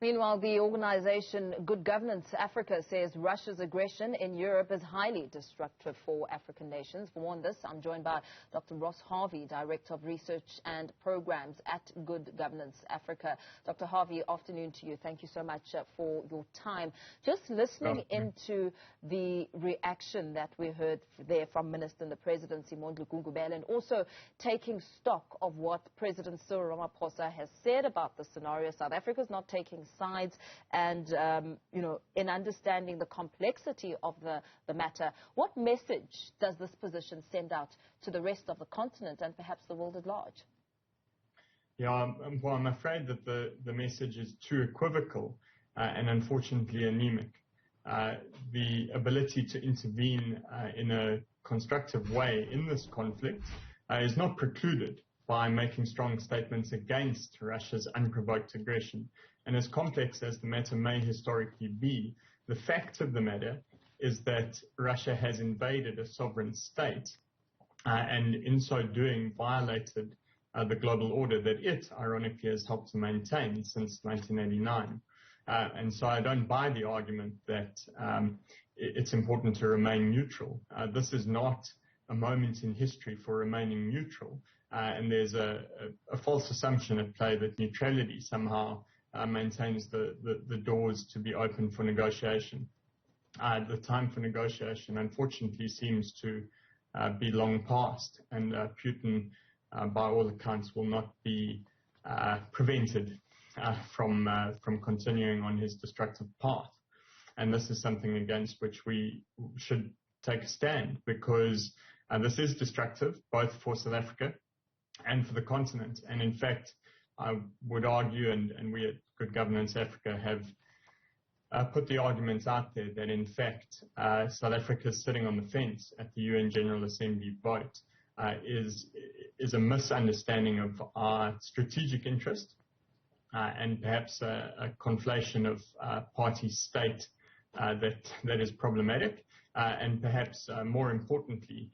Meanwhile, the organization Good Governance Africa says Russia's aggression in Europe is highly destructive for African nations. For more on this, I'm joined by Dr. Ross Harvey, Director of Research and Programs at Good Governance Africa. Dr. Harvey, afternoon to you. Thank you so much for your time. Just listening into the reaction that we heard there from Minister in the Presidency, Mondli Gungubele, and also taking stock of what President Ramaphosa has said about the scenario. South Africa is not taking sides, and in understanding the complexity of the matter, what message does this position send out to the rest of the continent and perhaps the world at large? Yeah, well, I'm afraid that the message is too equivocal and unfortunately anemic. The ability to intervene in a constructive way in this conflict is not precluded by making strong statements against Russia's unprovoked aggression. And as complex as the matter may historically be, the fact of the matter is that Russia has invaded a sovereign state and in so doing violated the global order that it, ironically, has helped to maintain since 1989. And so I don't buy the argument that it's important to remain neutral. This is not a moment in history for remaining neutral. And there's a false assumption at play that neutrality somehow maintains the doors to be open for negotiation. The time for negotiation, unfortunately, seems to be long past, and Putin, by all accounts, will not be prevented from continuing on his destructive path. And this is something against which we should take a stand, because this is destructive, both for South Africa and for the continent. And in fact, I would argue, and we at Good Governance Africa have put the arguments out there that in fact South Africa sitting on the fence at the UN General Assembly vote is a misunderstanding of our strategic interest and perhaps a conflation of party-state that is problematic, and perhaps more importantly,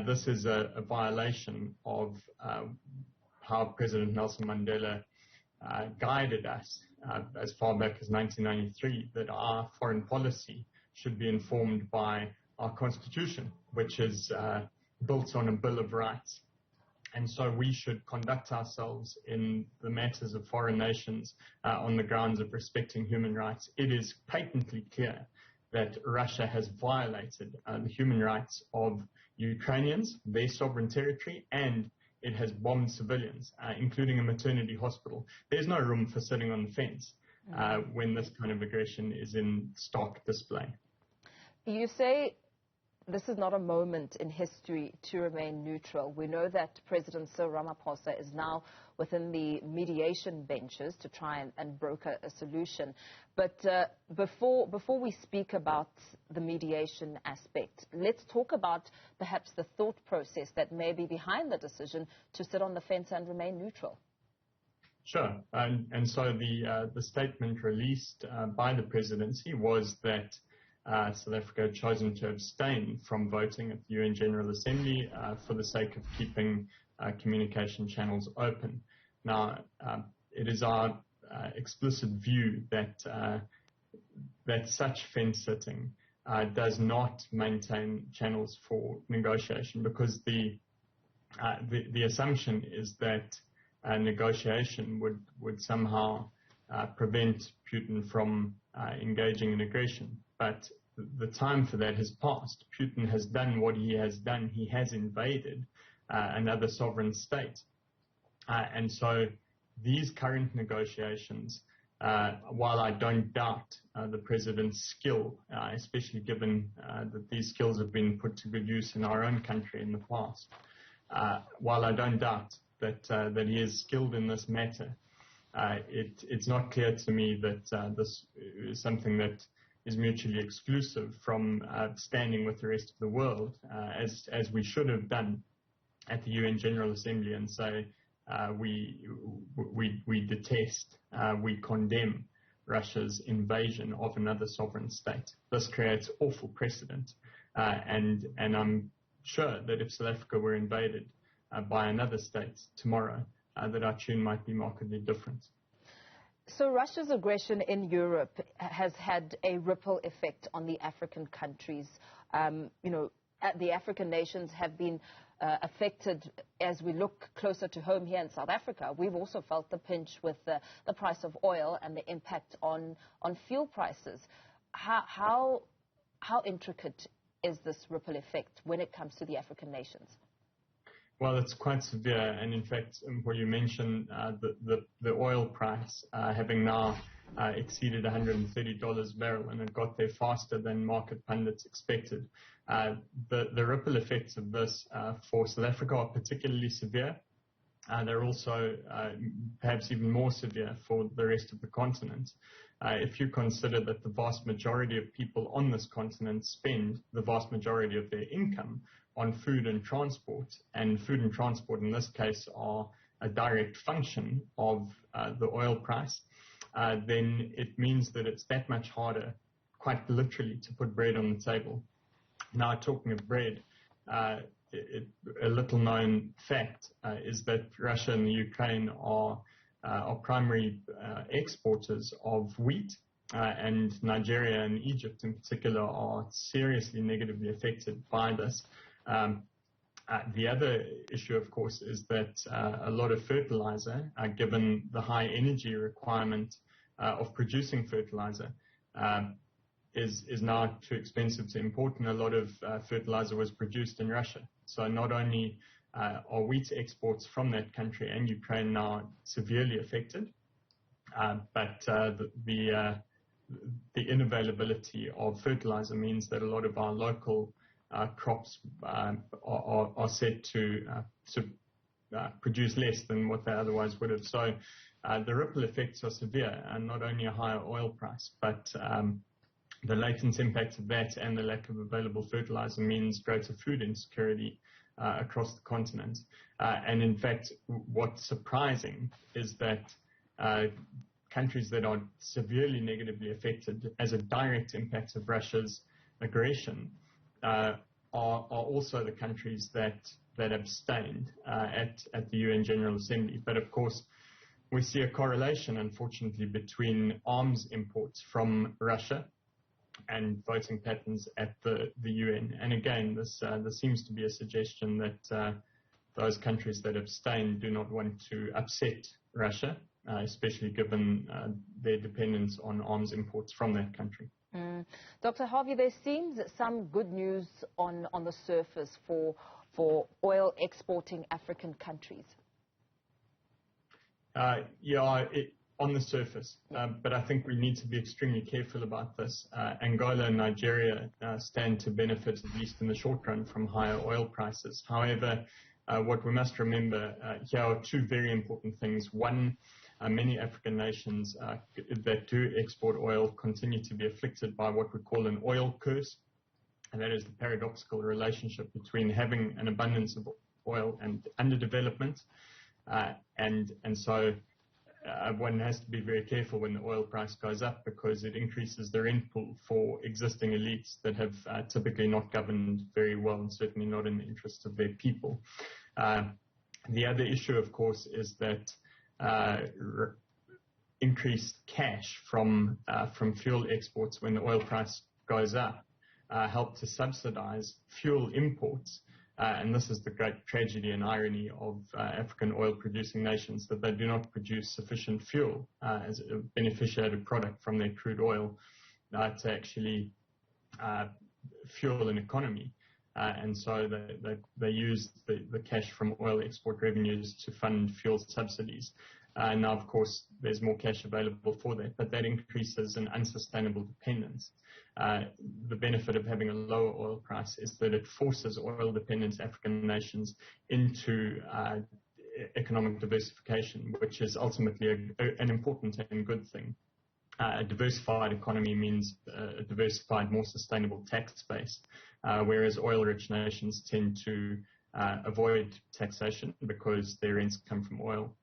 this is a violation of how President Nelson Mandela guided us as far back as 1993, that our foreign policy should be informed by our constitution, which is built on a Bill of Rights. And so we should conduct ourselves in the matters of foreign nations on the grounds of respecting human rights. It is patently clear that Russia has violated the human rights of Ukrainians, their sovereign territory, and it has bombed civilians, including a maternity hospital. There's no room for sitting on the fence when this kind of aggression is in stark display. You say this is not a moment in history to remain neutral. We know that President Ramaphosa is now within the mediation benches to try and broker a solution. But before we speak about the mediation aspect, let's talk about perhaps the thought process that may be behind the decision to sit on the fence and remain neutral. Sure. And so the statement released by the presidency was that South Africa had chosen to abstain from voting at the UN General Assembly for the sake of keeping communication channels open. Now, it is our explicit view that such fence sitting does not maintain channels for negotiation, because the assumption is that negotiation would somehow prevent Putin from engaging in aggression. But the time for that has passed. Putin has done what he has done. He has invaded another sovereign state. And so these current negotiations, while I don't doubt the president's skill, especially given that these skills have been put to good use in our own country in the past, while I don't doubt that he is skilled in this matter, it's not clear to me that this is something that is mutually exclusive from standing with the rest of the world, as we should have done at the UN General Assembly, and say we detest, we condemn Russia's invasion of another sovereign state. This creates awful precedent, and I'm sure that if South Africa were invaded by another state tomorrow, that our tune might be markedly different. So Russia's aggression in Europe has had a ripple effect on the African countries. The African nations have been affected as we look closer to home here in South Africa. We've also felt the pinch with the price of oil and the impact on fuel prices. How intricate is this ripple effect when it comes to the African nations? Well, it's quite severe, and in fact, what you mentioned, the oil price having now exceeded $130 a barrel, and it got there faster than market pundits expected. The ripple effects of this for South Africa are particularly severe. They're also perhaps even more severe for the rest of the continent. If you consider that the vast majority of people on this continent spend the vast majority of their income on food and transport in this case are a direct function of the oil price, then it means that it's that much harder, quite literally, to put bread on the table. Now, talking of bread, a little known fact is that Russia and the Ukraine are primary exporters of wheat, and Nigeria and Egypt in particular are seriously negatively affected by this. The other issue, of course, is that a lot of fertilizer, given the high energy requirement of producing fertilizer, is now too expensive to import, and a lot of fertilizer was produced in Russia. So not only are wheat exports from that country and Ukraine now severely affected, but the inavailability of fertilizer means that a lot of our local crops are set to produce less than what they otherwise would have. So the ripple effects are severe, and not only a higher oil price, but the latent impact of that and the lack of available fertilizer means greater food insecurity across the continent. And in fact, what's surprising is that countries that are severely negatively affected as a direct impact of Russia's aggression are also the countries that abstained at the UN General Assembly. But of course, we see a correlation, unfortunately, between arms imports from Russia and voting patterns at the UN. And again, this seems to be a suggestion that those countries that abstain do not want to upset Russia, especially given their dependence on arms imports from that country. Dr. Harvey, there seems some good news on the surface for oil exporting African countries. On the surface, but I think we need to be extremely careful about this. Angola and Nigeria stand to benefit, at least in the short run, from higher oil prices. However, what we must remember here are two very important things. One, many African nations that do export oil continue to be afflicted by what we call an oil curse, and that is the paradoxical relationship between having an abundance of oil and underdevelopment, and so one has to be very careful when the oil price goes up, because it increases the rent pool for existing elites that have typically not governed very well, and certainly not in the interest of their people. The other issue, of course, is that increased cash from fuel exports when the oil price goes up help to subsidize fuel imports. And this is the great tragedy and irony of African oil-producing nations, that they do not produce sufficient fuel as a beneficiated product from their crude oil to actually fuel an economy. And so they use the cash from oil export revenues to fund fuel subsidies. Now, of course, there's more cash available for that, but that increases an unsustainable dependence. The benefit of having a lower oil price is that it forces oil-dependent African nations into economic diversification, which is ultimately an important and good thing. A diversified economy means a diversified, more sustainable tax base, whereas oil-rich nations tend to avoid taxation because their rents come from oil.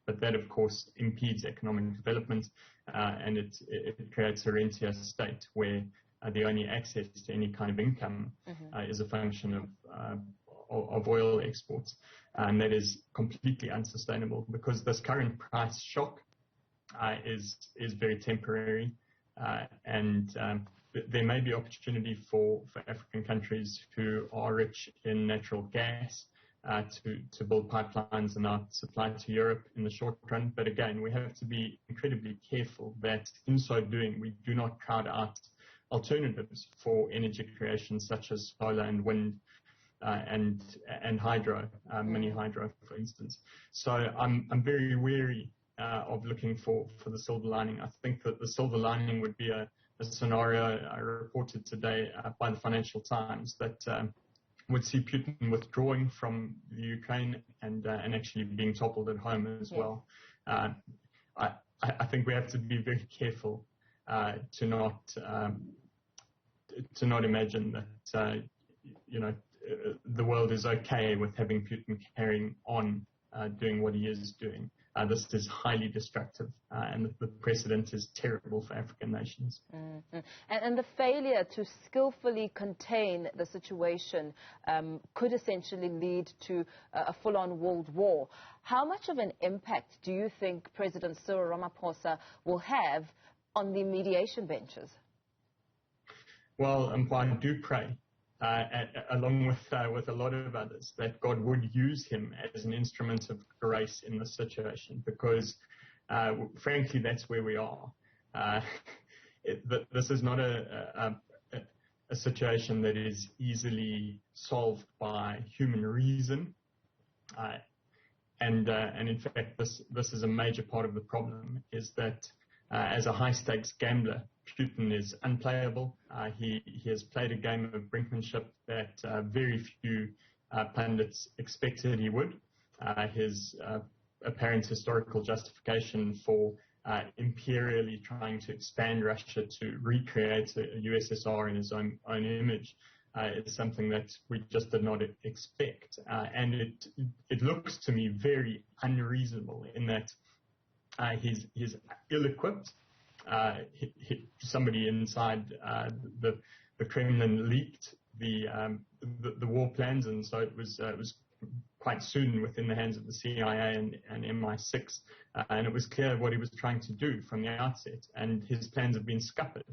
But that, of course, impedes economic development, and it creates a rentier state where the only access to any kind of income is a function of oil exports. And that is completely unsustainable, because this current price shock is very temporary, and there may be opportunity for African countries who are rich in natural gas to build pipelines and now supply to Europe in the short run. But again, we have to be incredibly careful that in so doing, we do not crowd out alternatives for energy creation, such as solar and wind and hydro, mini hydro, for instance. So I'm very wary of looking for the silver lining. I think that the silver lining would be a scenario reported today by the Financial Times that would see Putin withdrawing from the Ukraine and actually being toppled at home as well. I think we have to be very careful to not imagine that the world is okay with having Putin carrying on doing what he is doing. This is highly destructive, and the precedent is terrible for African nations. Mm-hmm. And the failure to skillfully contain the situation could essentially lead to a full-on world war. How much of an impact do you think President Cyril Ramaphosa will have on the mediation benches? Well, I do pray, along with a lot of others, that God would use him as an instrument of grace in this situation, because frankly, that's where we are. This is not a situation that is easily solved by human reason, and in fact, this is a major part of the problem, is that as a high-stakes gambler, Putin is unplayable. He has played a game of brinkmanship that very few pundits expected he would. His apparent historical justification for imperially trying to expand Russia to recreate a USSR in his own image is something that we just did not expect. And it looks to me very unreasonable in that he's ill-equipped. Somebody inside the Kremlin leaked the war plans, and so it was quite soon within the hands of the CIA and MI6, and it was clear what he was trying to do from the outset, and his plans have been scuppered.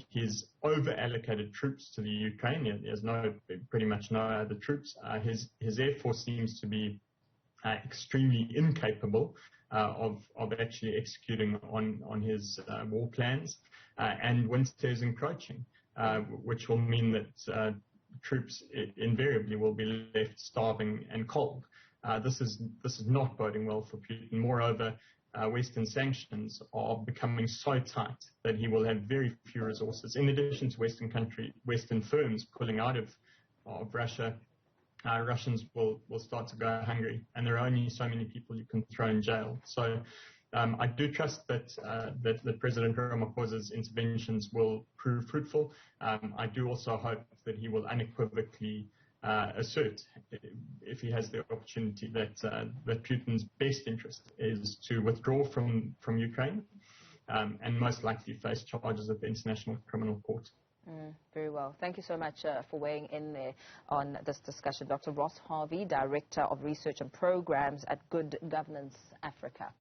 He's over-allocated troops to the Ukraine. There's pretty much no other troops. His air force seems to be extremely incapable of actually executing on his war plans, and winter is encroaching, which will mean that troops invariably will be left starving and cold. This is not boding well for Putin. Moreover, Western sanctions are becoming so tight that he will have very few resources. In addition to Western firms pulling out of Russia, Russians will start to go hungry, and there are only so many people you can throw in jail. So I do trust that President Ramaphosa's interventions will prove fruitful. I do also hope that he will unequivocally assert, if he has the opportunity, that Putin's best interest is to withdraw from Ukraine and most likely face charges at the International Criminal Court. Very well. Thank you so much for weighing in there on this discussion. Dr. Ross Harvey, Director of Research and Programs at Good Governance Africa.